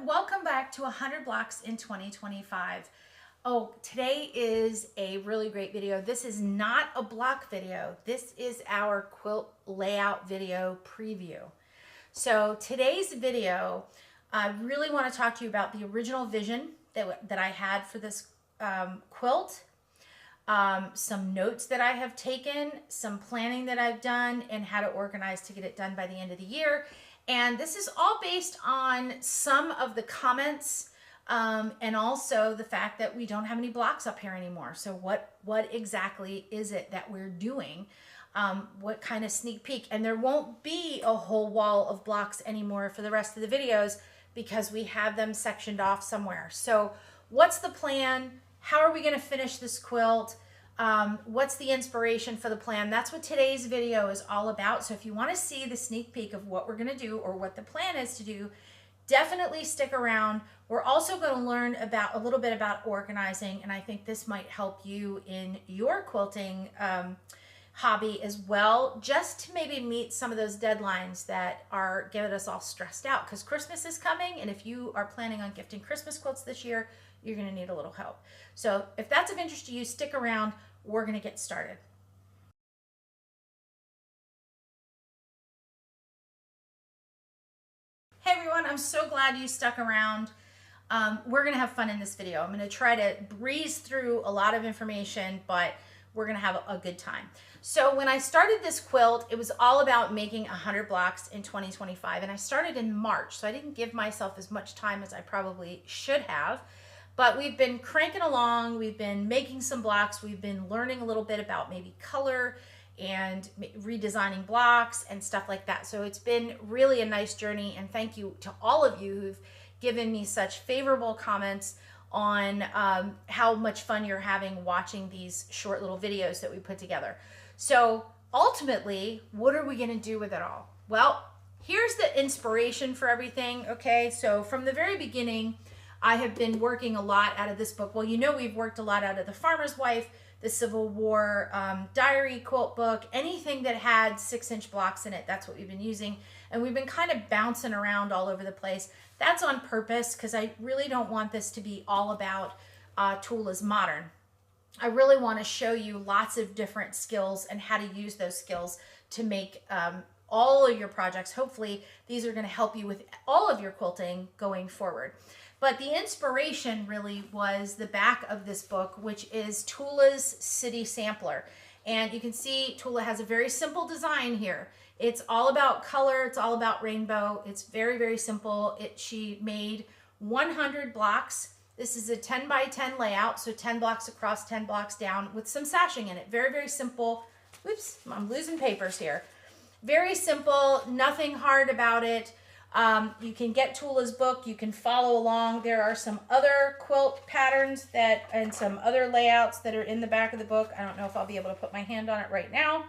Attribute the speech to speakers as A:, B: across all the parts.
A: welcome back to 100 Blocks in 2025. Oh, today is a really great video. This is not a block video. This is our quilt layout video preview. So today's video, I really want to talk to you about the original vision that I had for this quilt, some notes that I have taken, some planning that I've done, and how to organize to get it done by the end of the year. And this is all based on some of the comments and also the fact that we don't have any blocks up here anymore. So what exactly is it that we're doing? What kind of sneak peek? And there won't be a whole wall of blocks anymore for the rest of the videos because we have them sectioned off somewhere. So what's the plan? How are we going to finish this quilt? What's the inspiration for the plan? That's what today's video is all about. So if you want to see the sneak peek of what we're going to do or what the plan is to do, definitely stick around. We're also going to learn about a little bit about organizing, and I think this might help you in your quilting hobby as well, just to maybe meet some of those deadlines that are getting us all stressed out, because Christmas is coming, and if you are planning on gifting Christmas quilts this year, you're going to need a little help. So if that's of interest to you, stick around. We're going to get started. Hey everyone, I'm so glad you stuck around. We're going to have fun in this video. I'm going to try to breeze through a lot of information, but we're going to have a good time. So when I started this quilt, it was all about making 100 blocks in 2025, and I started in March, so I didn't give myself as much time as I probably should have. But we've been cranking along, we've been making some blocks, we've been learning a little bit about maybe color and redesigning blocks and stuff like that. So it's been really a nice journey, and thank you to all of you who've given me such favorable comments on how much fun you're having watching these short little videos that we put together. So ultimately, what are we gonna do with it all? Well, here's the inspiration for everything, okay? So from the very beginning, I have been working a lot out of this book. Well, you know, we've worked a lot out of The Farmer's Wife, the Civil War diary quilt book, anything that had 6-inch blocks in it, that's what we've been using. And we've been kind of bouncing around all over the place. That's on purpose because I really don't want this to be all about Tool is Modern. I really want to show you lots of different skills and how to use those skills to make all of your projects. Hopefully, these are going to help you with all of your quilting going forward. But the inspiration really was the back of this book, which is Tula's City Sampler. And you can see Tula has a very simple design here. It's all about color. It's all about rainbow. It's very, very simple. She made 100 blocks. This is a 10 by 10 layout, so 10 blocks across, 10 blocks down with some sashing in it. Very, very simple. Oops, I'm losing papers here. Very simple, nothing hard about it. You can get Tula's book, you can follow along. There are some other quilt patterns and some other layouts that are in the back of the book. I don't know if I'll be able to put my hand on it right now.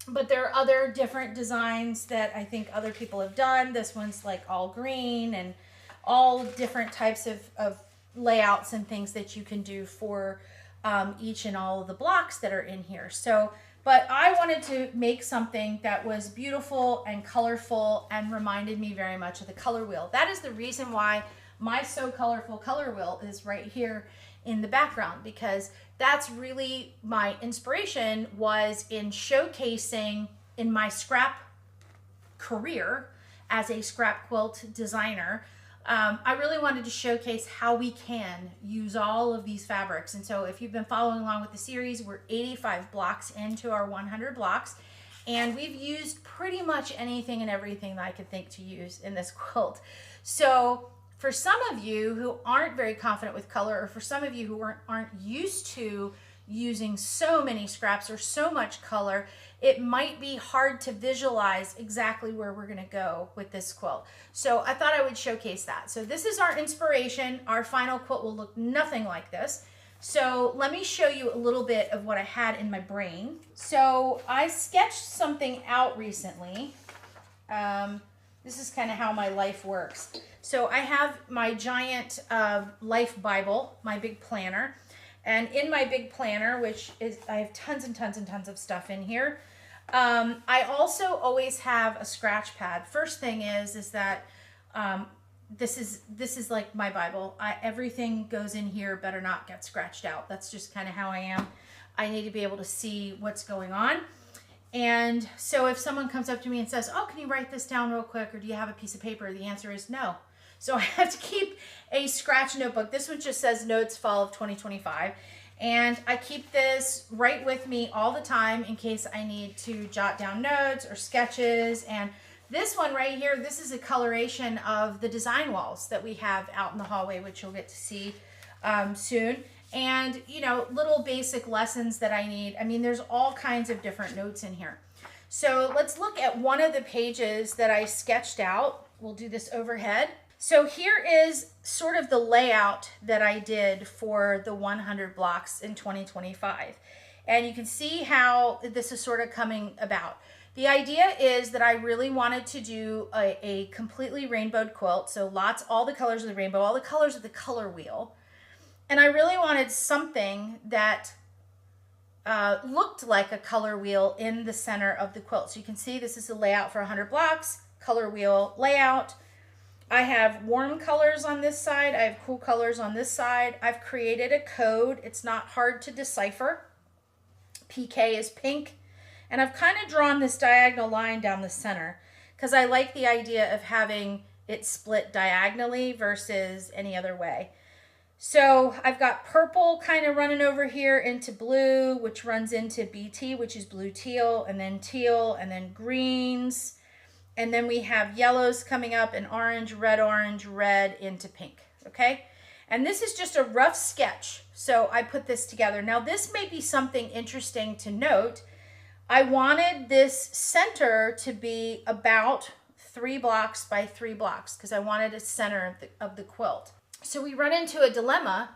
A: But there are other different designs that I think other people have done. This one's like all green and all different types of layouts and things that you can do for each and all of the blocks that are in here. But I wanted to make something that was beautiful and colorful and reminded me very much of the color wheel. That is the reason why my So Colorful color wheel is right here in the background, because that's really my inspiration, was in showcasing in my scrap career as a scrap quilt designer. I really wanted to showcase how we can use all of these fabrics. And so if you've been following along with the series, we're 85 blocks into our 100 blocks, and we've used pretty much anything and everything that I could think to use in this quilt. So for some of you who aren't very confident with color, or for some of you who aren't used to using so many scraps or so much color, it might be hard to visualize exactly where we're going to go with this quilt. So I thought I would showcase that. So this is our inspiration. Our final quilt will look nothing like this. So let me show you a little bit of what I had in my brain. So I sketched something out recently. This is kind of how my life works. So I have my giant life Bible, my big planner. And in my big planner, which is, I have tons and tons and tons of stuff in here. I also always have a scratch pad. First thing is that this is like my Bible. Everything goes in here better not get scratched out. That's just kind of how I am. I need to be able to see what's going on. And so if someone comes up to me and says, oh, can you write this down real quick, or do you have a piece of paper? The answer is no. So I have to keep a scratch notebook. This one just says notes fall of 2025. And I keep this right with me all the time in case I need to jot down notes or sketches. And this one right here, this is a coloration of the design walls that we have out in the hallway, which you'll get to see soon. And, you know, little basic lessons that I need. I mean, there's all kinds of different notes in here. So let's look at one of the pages that I sketched out. We'll do this overhead. So here is sort of the layout that I did for the 100 blocks in 2025. And you can see how this is sort of coming about. The idea is that I really wanted to do a completely rainbowed quilt. So all the colors of the rainbow, all the colors of the color wheel. And I really wanted something that looked like a color wheel in the center of the quilt. So you can see this is the layout for 100 blocks, color wheel layout. I have warm colors on this side. I have cool colors on this side. I've created a code. It's not hard to decipher. PK is pink. And I've kind of drawn this diagonal line down the center because I like the idea of having it split diagonally versus any other way. So I've got purple kind of running over here into blue, which runs into BT, which is blue teal, and then greens. And then we have yellows coming up and orange, red into pink, okay? And this is just a rough sketch. So I put this together. Now this may be something interesting to note. I wanted this center to be about 3 blocks by 3 blocks because I wanted a center of the quilt. So we run into a dilemma.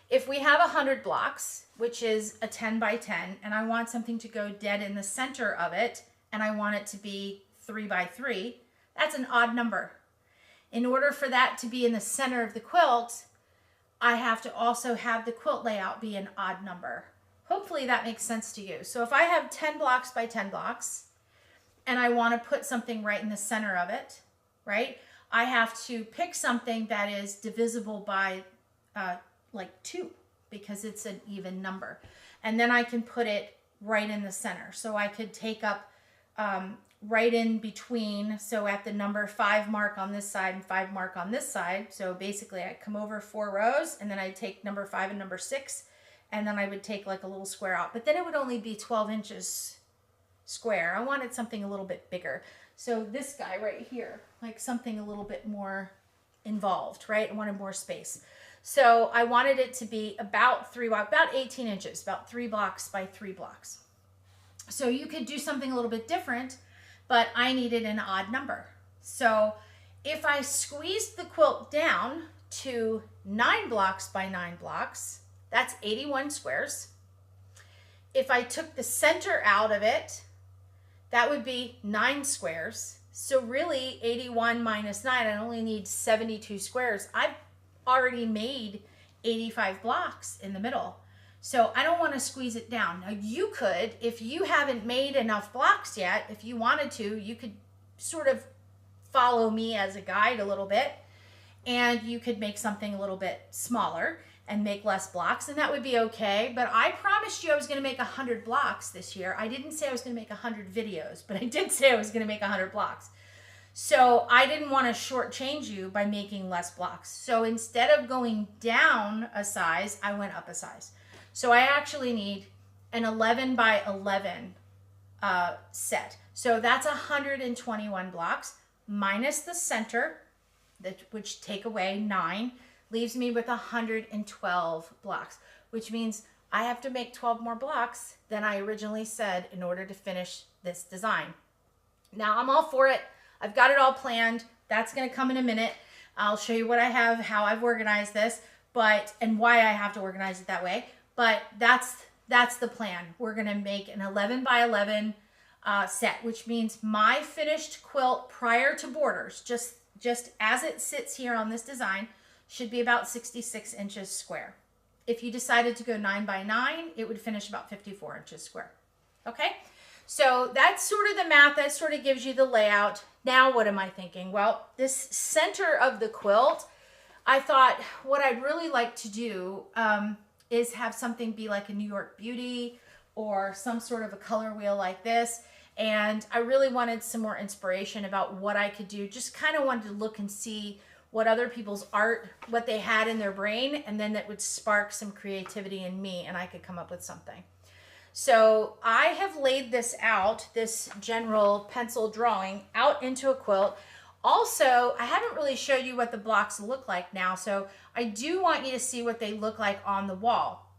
A: If we have 100 blocks, which is a 10 by 10, and I want something to go dead in the center of it, and I want it to be 3 by 3, that's an odd number. In order for that to be in the center of the quilt, I have to also have the quilt layout be an odd number. Hopefully that makes sense to you. So if I have 10 blocks by 10 blocks, and I want to put something right in the center of it, right? I have to pick something that is divisible by like 2 because it's an even number. And then I can put it right in the center. So I could take up right in between. So at the number 5 mark on this side and 5 mark on this side. So basically I come over 4 rows and then I'd take number 5 and number 6. And then I would take like a little square out. But then it would only be 12 inches square. I wanted something a little bit bigger. So this guy right here, like something a little bit more involved, right? I wanted more space. So I wanted it to be about 18 inches, about 3 blocks by 3 blocks. So you could do something a little bit different, but I needed an odd number. So if I squeezed the quilt down to 9 blocks by 9 blocks, that's 81 squares. If I took the center out of it, that would be 9 squares. So really 81 minus 9, I only need 72 squares. I've already made 85 blocks in the middle. So I don't want to squeeze it down. Now you could, if you haven't made enough blocks yet, if you wanted to, you could sort of follow me as a guide a little bit, and you could make something a little bit smaller and make less blocks, and that would be okay. But I promised you I was going to make 100 blocks this year. I didn't say I was going to make 100 videos, but I did say I was going to make 100 blocks. So I didn't want to shortchange you by making less blocks. So instead of going down a size, I went up a size. So I actually need an 11 by 11 set. So that's 121 blocks minus the center, which take away 9, leaves me with 112 blocks, which means I have to make 12 more blocks than I originally said in order to finish this design. Now I'm all for it. I've got it all planned. That's going to come in a minute. I'll show you what I have, how I've organized this, and why I have to organize it that way. But that's the plan. We're going to make an 11 by 11 set, which means my finished quilt prior to borders, just as it sits here on this design, should be about 66 inches square. If you decided to go 9 by 9, it would finish about 54 inches square. Okay, So that's sort of the math. That sort of gives you the layout. Now what am I thinking? Well, this center of the quilt, I thought what I'd really like to do is have something be like a New York Beauty or some sort of a color wheel like this. And I really wanted some more inspiration about what I could do. Just kind of wanted to look and see what other people's art, what they had in their brain, and then that would spark some creativity in me and I could come up with something. So I have laid this out, this general pencil drawing, out into a quilt. Also, I haven't really showed you what the blocks look like now, so I do want you to see what they look like on the wall.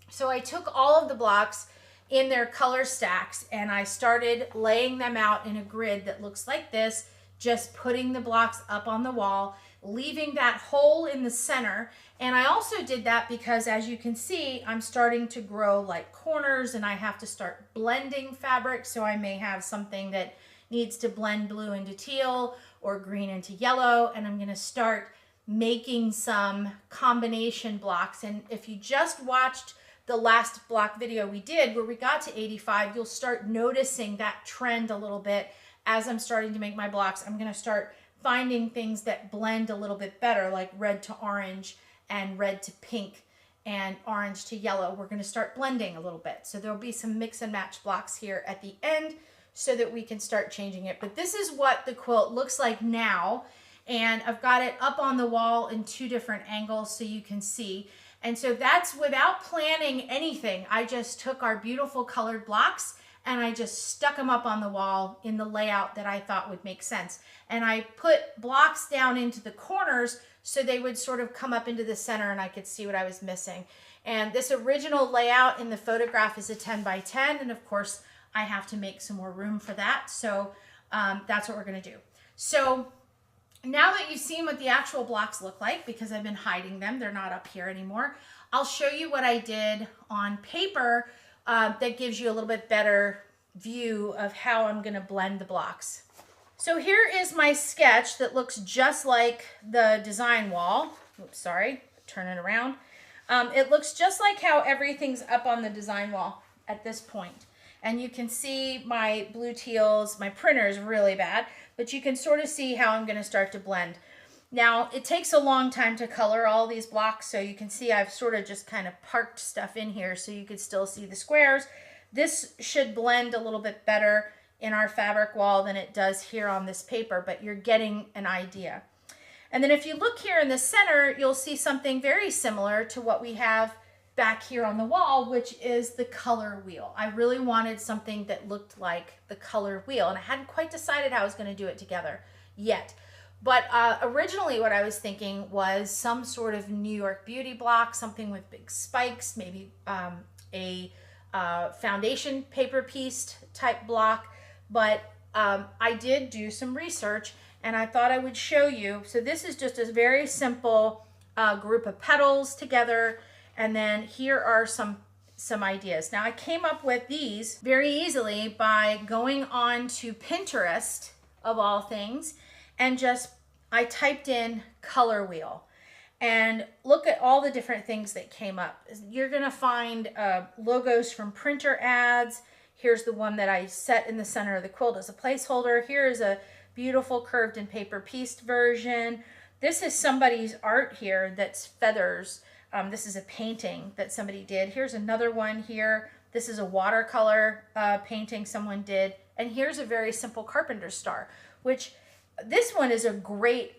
A: So I took all of the blocks in their color stacks and I started laying them out in a grid that looks like this, just putting the blocks up on the wall, leaving that hole in the center. And I also did that because, as you can see, I'm starting to grow like corners and I have to start blending fabric. So I may have something that needs to blend blue into teal or green into yellow, and I'm going to start making some combination blocks. And if you just watched the last block video we did where we got to 85, you'll start noticing that trend a little bit. As I'm starting to make my blocks, I'm going to start finding things that blend a little bit better, like red to orange and red to pink and orange to yellow. We're going to start blending a little bit. So there'll be some mix and match blocks here at the end so that we can start changing it. But this is what the quilt looks like now. And I've got it up on the wall in 2 different angles so you can see. And so that's without planning anything. I just took our beautiful colored blocks and I just stuck them up on the wall in the layout that I thought would make sense. And I put blocks down into the corners so they would sort of come up into the center and I could see what I was missing. And this original layout in the photograph is a 10 by 10. And of course, I have to make some more room for that. So that's what we're gonna do. So now that you've seen what the actual blocks look like, because I've been hiding them, they're not up here anymore, I'll show you what I did on paper that gives you a little bit better view of how I'm gonna blend the blocks. So here is my sketch that looks just like the design wall. Oops, sorry, turn it around. It looks just like how everything's up on the design wall at this point. And you can see my blue teals, my printer is really bad, but you can sort of see how I'm gonna start to blend. Now, it takes a long time to color all these blocks, so you can see I've sort of just kind of parked stuff in here so you could still see the squares. This should blend a little bit better in our fabric wall than it does here on this paper, but you're getting an idea. And then if you look here in the center, you'll see something very similar to what we have back here on the wall, which is the color wheel. I really wanted something that looked like the color wheel, and I hadn't quite decided how I was going to do it together yet. But originally what I was thinking was some sort of New York Beauty block, something with big spikes, maybe a foundation paper piece type block. But I did do some research and I thought I would show you. So this is just a very simple group of petals together. And then here are some ideas. Now I came up with these very easily by going on to Pinterest, of all things, and I typed in color wheel and look at all the different things that came up. You're gonna find logos from printer ads. Here's the one that I set in the center of the quilt as a placeholder. Here is a beautiful curved and paper pieced version. This is somebody's art here that's feathers. This is a painting that somebody did. Here's another one here. This is a watercolor painting someone did. And here's a very simple carpenter star, which this one is a great,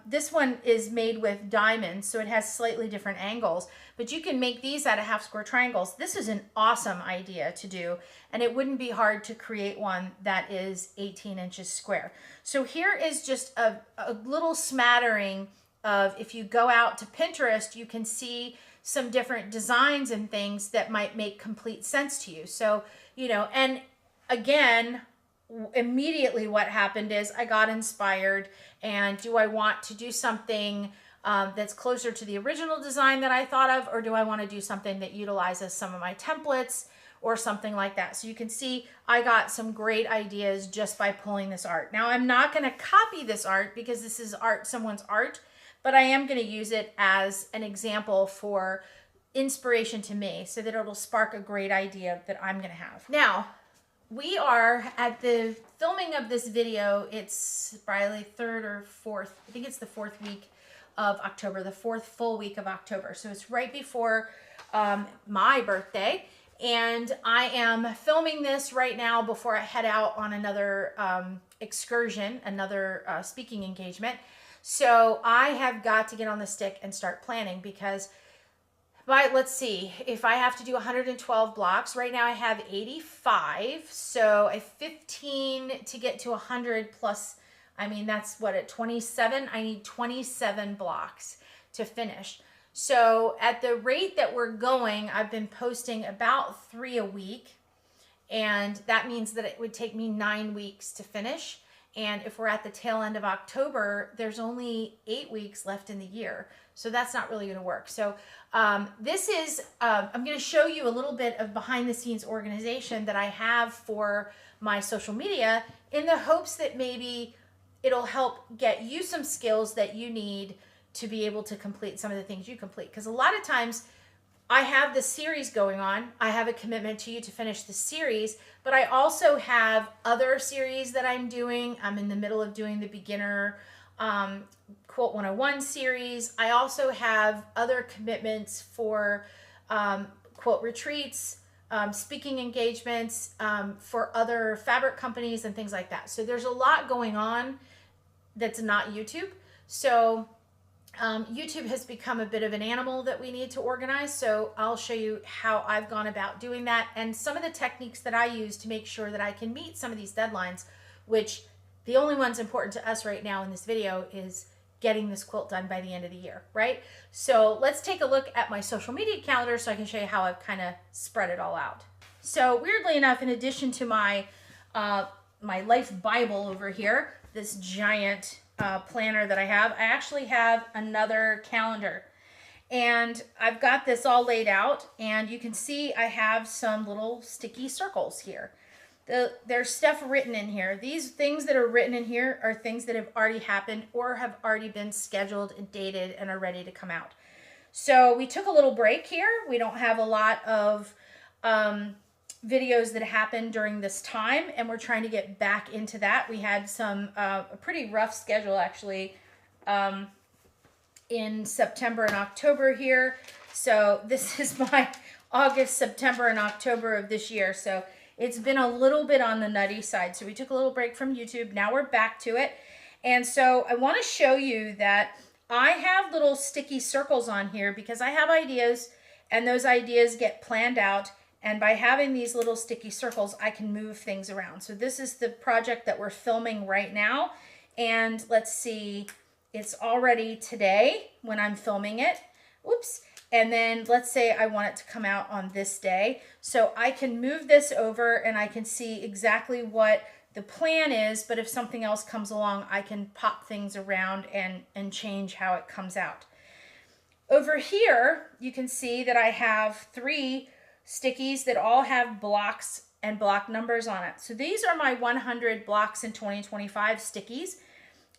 A: this one is made with diamonds, so it has slightly different angles, but you can make these out of half square triangles. This is an awesome idea to do, and it wouldn't be hard to create one that is 18 inches square. So here is just a little smattering of, if you go out to Pinterest, you can see some different designs and things that might make complete sense to you. So, you know, and again, immediately what happened is I got inspired, and do I want to do something that's closer to the original design that I thought of, or do I want to do something that utilizes some of my templates or something like that? So you can see I got some great ideas just by pulling this art. Now I'm not going to copy this art because this is art, someone's art, but I am going to use it as an example for inspiration to me so that it'll spark a great idea that I'm going to have. Now, we are at the filming of this video. It's probably 3rd or 4th. I think it's the 4th week of October, the 4th full week of October. So it's right before my birthday. And I am filming this right now before I head out on another excursion, another speaking engagement. So I have got to get on the stick and start planning because let's see, if I have to do 112 blocks, right now I have 85. So I 15 to get to 100 plus, I mean, that's what, at 27? I need 27 blocks to finish. So at the rate that we're going, I've been posting about 3 a week. And that means that it would take me 9 weeks to finish. And if we're at the tail end of October, there's only 8 weeks left in the year. So that's not really going to work. So this is, I'm going to show you a little bit of behind the scenes organization that I have for my social media in the hopes that maybe it'll help get you some skills that you need to be able to complete some of the things you complete. Because a lot of times I have this series going on. I have a commitment to you to finish the series, but I also have other series that I'm doing. I'm in the middle of doing the beginner Quilt 101 series. I also have other commitments for quilt retreats, speaking engagements, for other fabric companies and things like that. So there's a lot going on that's not YouTube. So YouTube has become a bit of an animal that we need to organize. So I'll show you how I've gone about doing that and some of the techniques that I use to make sure that I can meet some of these deadlines, which the only one's important to us right now in this video is getting this quilt done by the end of the year, right? So let's take a look at my social media calendar so I can show you how I've kind of spread it all out. So weirdly enough, in addition to my my life Bible over here, this giant planner that I actually have another calendar. And I've got this all laid out, and you can see I have some little sticky circles here. There's stuff written in here. These things that are written in here are things that have already happened or have already been scheduled and dated and are ready to come out. So we took a little break here. We don't have a lot of videos that happened during this time, and we're trying to get back into that. We had some a pretty rough schedule actually in September and October here. So this is my August, September, and October of this year. So it's been a little bit on the nutty side. So we took a little break from YouTube. Now we're back to it. And so I want to show you that I have little sticky circles on here because I have ideas, and those ideas get planned out. And by having these little sticky circles, I can move things around. So this is the project that we're filming right now. And let's see, it's already today when I'm filming it. Whoops. And then let's say I want it to come out on this day. So I can move this over and I can see exactly what the plan is. But if something else comes along, I can pop things around and change how it comes out. Over here, you can see that I have 3 stickies that all have blocks and block numbers on it. So these are my 100 blocks in 2025 stickies.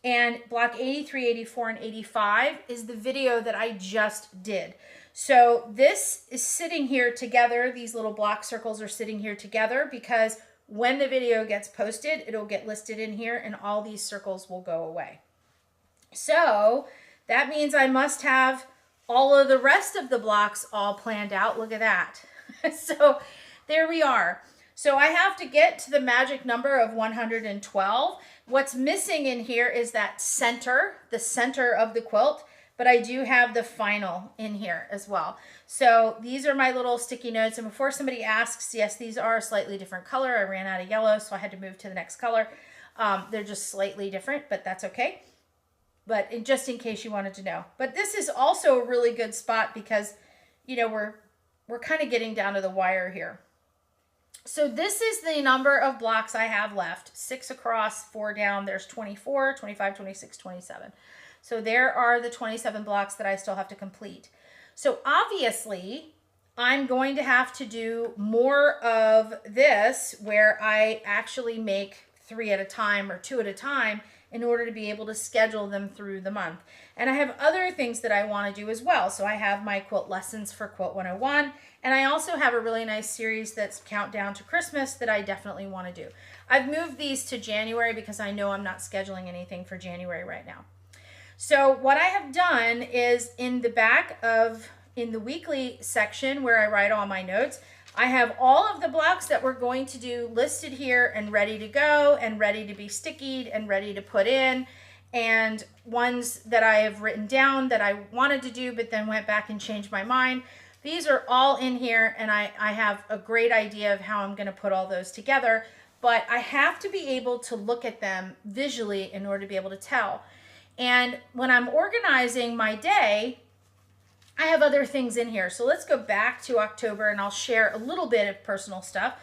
A: And block 83, 84, and 85 is the video that I just did. So this is sitting here together. These little block circles are sitting here together because when the video gets posted, it'll get listed in here and all these circles will go away. So that means I must have all of the rest of the blocks all planned out. Look at that. So there we are. So I have to get to the magic number of 112. What's missing in here is that center, the center of the quilt, but I do have the final in here as well. So these are my little sticky notes. And before somebody asks, yes, these are a slightly different color. I ran out of yellow, so I had to move to the next color. They're just slightly different, but that's okay. But just in case you wanted to know. But this is also a really good spot because, you know, we're kind of getting down to the wire here. So this is the number of blocks I have left. 6 across, 4 down. There's 24, 25, 26, 27. So there are the 27 blocks that I still have to complete. So obviously, I'm going to have to do more of this where I actually make 3 at a time or 2 at a time in order to be able to schedule them through the month. And I have other things that I want to do as well. So I have my quilt lessons for Quilt 101, and I also have a really nice series that's Countdown to Christmas that I definitely want to do. I've moved these to January because I know I'm not scheduling anything for January right now. So what I have done is in the back of, in the weekly section where I write all my notes, I have all of the blocks that we're going to do listed here and ready to go and ready to be stickied and ready to put in, and ones that I have written down that I wanted to do but then went back and changed my mind. These are all in here, and I have a great idea of how I'm going to put all those together, but I have to be able to look at them visually in order to be able to tell. And when I'm organizing my day, I have other things in here. So let's go back to October and I'll share a little bit of personal stuff.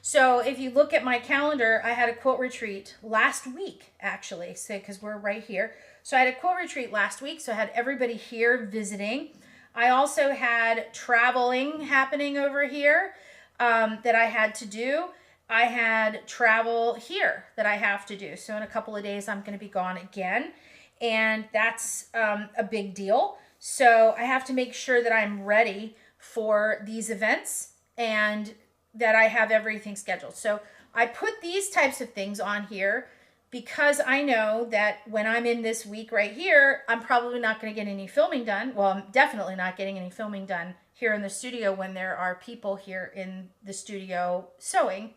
A: So if you look at my calendar, I had a quilt retreat last week, actually, so because we're right here. So I had a quilt retreat last week, so I had everybody here visiting. I also had traveling happening over here that I had to do. I had travel here that I have to do. So in a couple of days, I'm going to be gone again. And that's a big deal. So I have to make sure that I'm ready for these events and that I have everything scheduled. So I put these types of things on here because I know that when I'm in this week right here, I'm probably not going to get any filming done. Well, I'm definitely not getting any filming done here in the studio when there are people here in the studio sewing.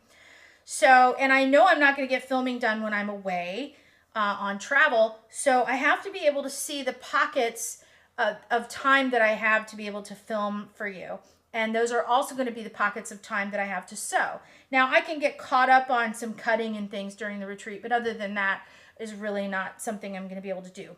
A: So, and I know I'm not going to get filming done when I'm away on travel. So I have to be able to see the pockets of time that I have to be able to film for you. And those are also going to be the pockets of time that I have to sew. Now I can get caught up on some cutting and things during the retreat, but other than that is really not something I'm going to be able to do.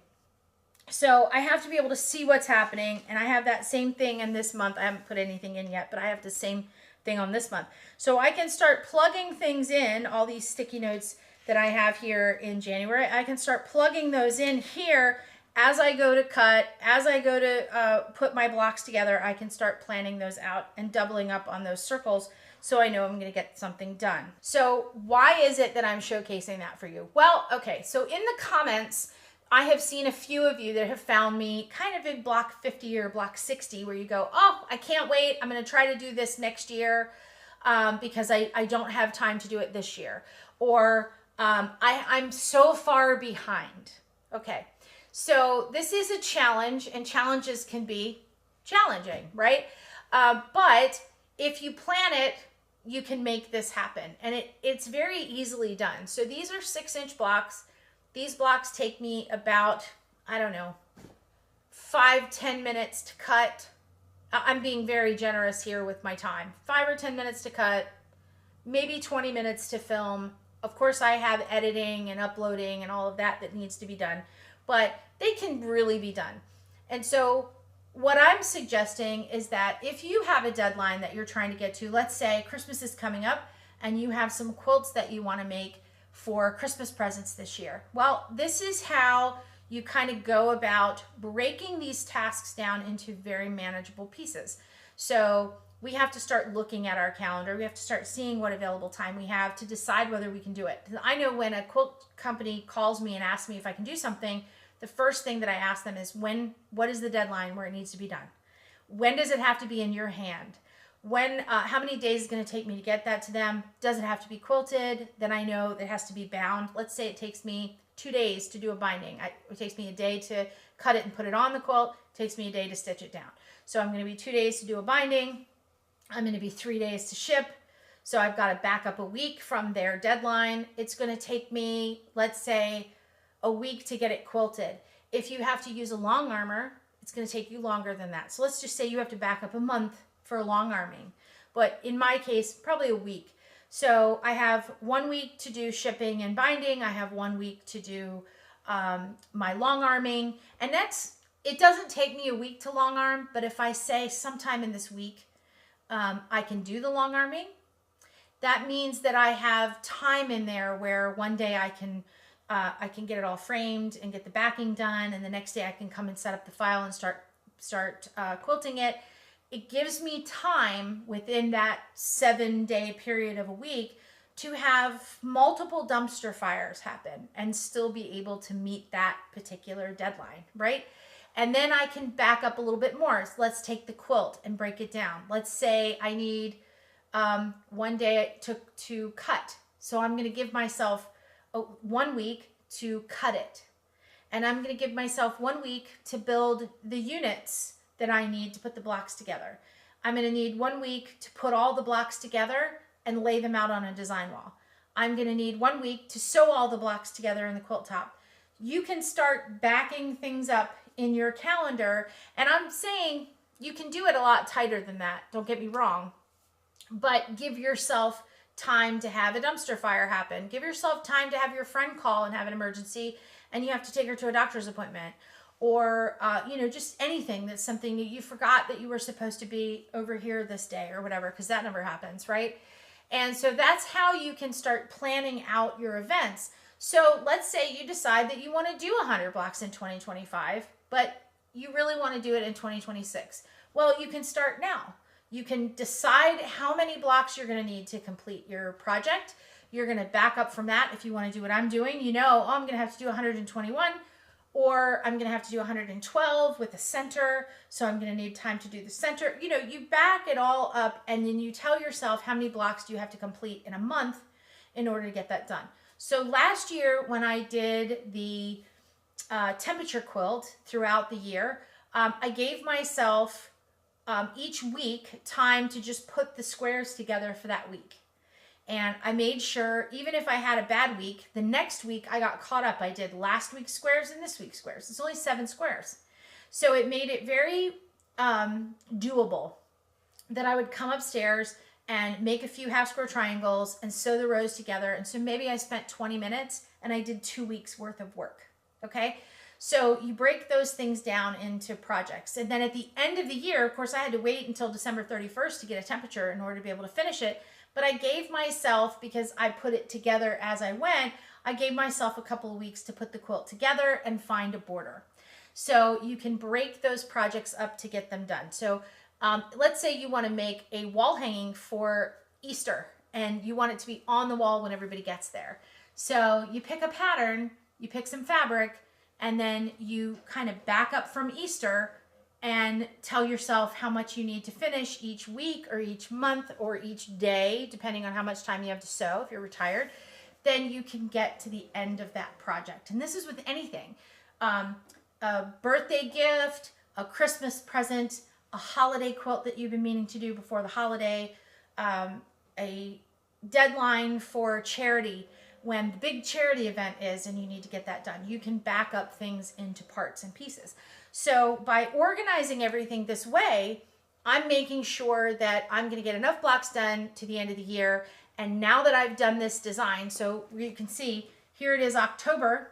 A: So I have to be able to see what's happening, and I have that same thing in this month. I haven't put anything in yet, but I have the same thing on this month. So I can start plugging things in, all these sticky notes that I have here in January. I can start plugging those in here as I go to cut, as I go to put my blocks together. I can start planning those out and doubling up on those circles so I know I'm going to get something done. So why is it that I'm showcasing that for you? Well, okay, so in the comments, I have seen a few of you that have found me kind of in block 50 or block 60 where you go, oh, I can't wait. I'm going to try to do this next year because I don't have time to do it this year. Or I'm so far behind. Okay, so this is a challenge, and challenges can be challenging, right? But if you plan it, you can make this happen, and it's very easily done. So these are 6-inch blocks. These blocks take me about, I don't know, 5-10 minutes to cut. I'm being very generous here with my time. 5 or 10 minutes to cut, maybe 20 minutes to film. Of course, I have editing and uploading and all of that that needs to be done, but they can really be done. And so what I'm suggesting is that if you have a deadline that you're trying to get to, let's say Christmas is coming up and you have some quilts that you want to make for Christmas presents this year. Well, this is how you kind of go about breaking these tasks down into very manageable pieces. So we have to start looking at our calendar. We have to start seeing what available time we have to decide whether we can do it. I know when a quilt company calls me and asks me if I can do something, the first thing that I ask them is what is the deadline where it needs to be done? When does it have to be in your hand? How many days is it going to take me to get that to them? Does it have to be quilted? Then I know it has to be bound. Let's say it takes me 2 days to do a binding. It takes me a day to cut it and put it on the quilt. It takes me a day to stitch it down. So I'm going to be 2 days to do a binding. I'm going to be 3 days to ship. So I've got to back up a week from their deadline. It's going to take me, let's say, a week to get it quilted. If you have to use a long armor, it's going to take you longer than that. So let's just say you have to back up a month for long arming. But in my case, probably a week. So I have 1 week to do shipping and binding. I have 1 week to do my long arming. And it doesn't take me a week to long arm, but if I say sometime in this week, I can do the long arming, that means that I have time in there where one day I can get it all framed and get the backing done, and the next day I can come and set up the file and start quilting it. It gives me time within that 7-day period of a week to have multiple dumpster fires happen and still be able to meet that particular deadline, right? And then I can back up a little bit more. So let's take the quilt and break it down. Let's say I need one day to cut. So I'm going to give myself 1 week to cut it. And I'm going to give myself 1 week to build the units that I need to put the blocks together. I'm going to need 1 week to put all the blocks together and lay them out on a design wall. I'm going to need 1 week to sew all the blocks together in the quilt top. You can start backing things up in your calendar, and I'm saying you can do it a lot tighter than that, don't get me wrong, but give yourself time to have a dumpster fire happen. Give yourself time to have your friend call and have an emergency and you have to take her to a doctor's appointment, or just anything that's something that you forgot that you were supposed to be over here this day or whatever, because that never happens, right? And so that's how you can start planning out your events. So let's say you decide that you want to do 100 blocks in 2025, but you really want to do it in 2026. Well, you can start now. You can decide how many blocks you're going to need to complete your project. You're going to back up from that. If you want to do what I'm doing, I'm going to have to do 121, or I'm going to have to do 112 with a center. So I'm going to need time to do the center. You back it all up, and then you tell yourself how many blocks do you have to complete in a month in order to get that done. So last year when I did the temperature quilt throughout the year, I gave myself each week time to just put the squares together for that week. And I made sure, even if I had a bad week, the next week I got caught up. I did last week's squares and this week's squares. It's only 7 squares. So it made it very doable that I would come upstairs and make a few half square triangles and sew the rows together. And so maybe I spent 20 minutes and I did 2 weeks worth of work. Okay. So you break those things down into projects. And then at the end of the year, of course, I had to wait until December 31st to get a temperature in order to be able to finish it. But I gave myself, because I put it together as I went, I gave myself a couple of weeks to put the quilt together and find a border. So you can break those projects up to get them done. So let's say you want to make a wall hanging for Easter and you want it to be on the wall when everybody gets there. So you pick a pattern, you pick some fabric, and then you kind of back up from Easter and tell yourself how much you need to finish each week or each month or each day, depending on how much time you have to sew if you're retired. Then you can get to the end of that project. And this is with anything. A birthday gift, a Christmas present, a holiday quilt that you've been meaning to do before the holiday, a deadline for charity, when the big charity event is and you need to get that done. You can back up things into parts and pieces. So by organizing everything this way, I'm making sure that I'm going to get enough blocks done to the end of the year. And now that I've done this design, so you can see here it is October.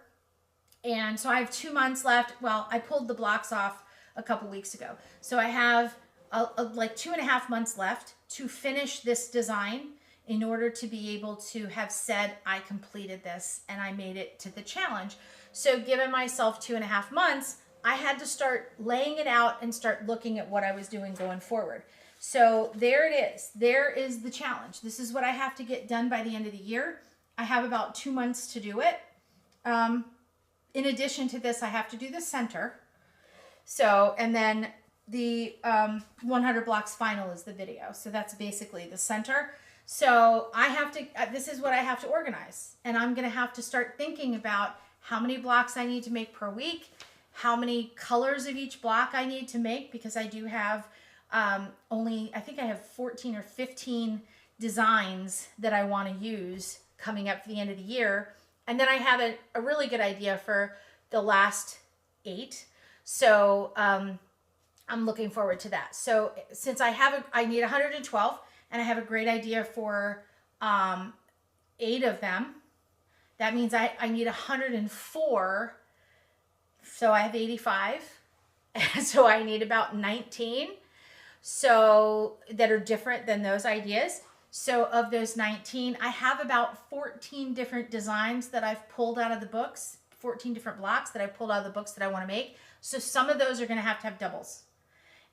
A: And so I have 2 months left. Well, I pulled the blocks off a couple weeks ago. So I have like 2.5 months left to finish this design in order to be able to have said I completed this and I made it to the challenge. So given myself 2.5 months, I had to start laying it out and start looking at what I was doing going forward. So there it is. There is the challenge. This is what I have to get done by the end of the year. I have about 2 months to do it. In addition to this, I have to do the center. So, and then the 100 blocks final is the video. So that's basically the center. So I have to, this is what I have to organize. And I'm going to have to start thinking about how many blocks I need to make per week, how many colors of each block I need to make, because I do have I think I have 14 or 15 designs that I want to use coming up for the end of the year. And then I have a really good idea for the last 8. So I'm looking forward to that. So since I need 112 and I have a great idea for 8 of them, that means I need 104. So I have 85. So I need about 19. So that are different than those ideas. So of those 19, I have about 14 different designs that I've pulled out of the books, 14 different blocks that I've pulled out of the books that I want to make. So some of those are going to have doubles.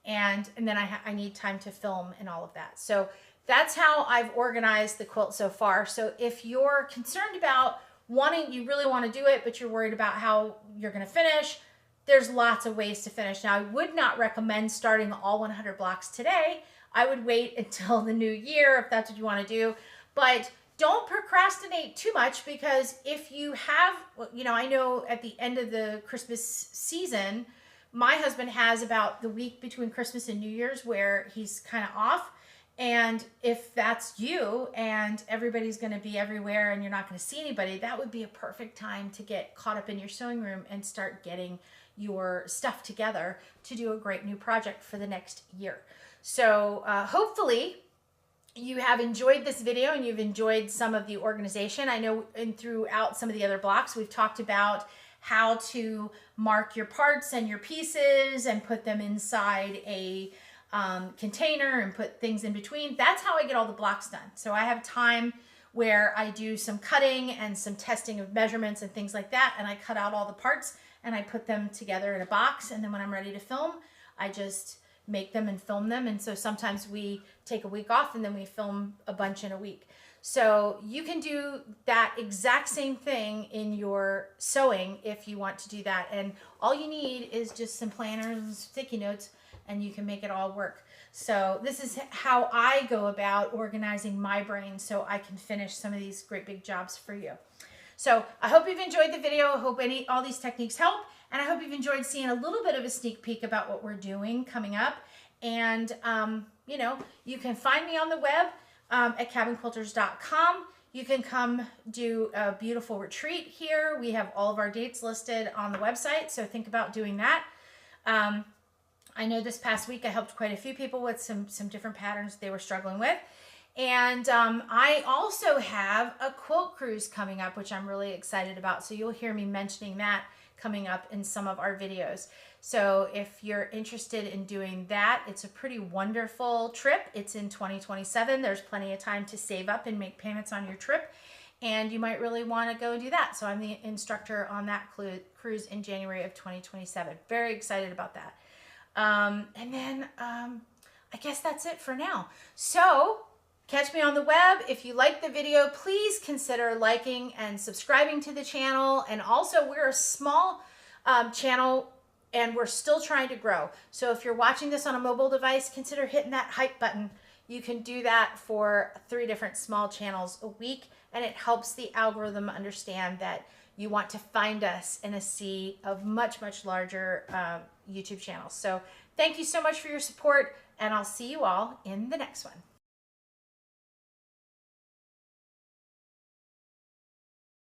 A: And then I need time to film and all of that. So that's how I've organized the quilt so far. So if you're concerned about you really want to do it, but you're worried about how you're going to finish, there's lots of ways to finish. Now, I would not recommend starting all 100 blocks today. I would wait until the new year if that's what you want to do. But don't procrastinate too much, because if you have, I know at the end of the Christmas season, my husband has about the week between Christmas and New Year's where he's kind of off. And if that's you and everybody's going to be everywhere and you're not going to see anybody, that would be a perfect time to get caught up in your sewing room and start getting your stuff together to do a great new project for the next year. So hopefully you have enjoyed this video and you've enjoyed some of the organization. I know throughout some of the other blocks, we've talked about how to mark your parts and your pieces and put them inside a container and put things in between. That's how I get all the blocks done. So I have time where I do some cutting and some testing of measurements and things like that, and I cut out all the parts and I put them together in a box, and then when I'm ready to film, I just make them and film them. And so sometimes we take a week off and then we film a bunch in a week. So you can do that exact same thing in your sewing if you want to do that. And all you need is just some planners and sticky notes, and you can make it all work. So this is how I go about organizing my brain so I can finish some of these great big jobs for you. So I hope you've enjoyed the video. I hope all these techniques help. And I hope you've enjoyed seeing a little bit of a sneak peek about what we're doing coming up. And, you can find me on the web at cabinquilters.com. You can come do a beautiful retreat here. We have all of our dates listed on the website, so think about doing that. I know this past week I helped quite a few people with some different patterns they were struggling with. And I also have a quilt cruise coming up, which I'm really excited about. So you'll hear me mentioning that coming up in some of our videos. So if you're interested in doing that, it's a pretty wonderful trip. It's in 2027. There's plenty of time to save up and make payments on your trip. And you might really want to go do that. So I'm the instructor on that cruise in January of 2027. Very excited about that. And then I guess that's it for now. So catch me on the web. If you like the video, please consider liking and subscribing to the channel. And also, we're a small channel and we're still trying to grow. So if you're watching this on a mobile device, consider hitting that hype button. You can do that for 3 different small channels a week, and it helps the algorithm understand that you want to find us in a sea of much, much larger YouTube channels. So thank you so much for your support, and I'll see you all in the next one.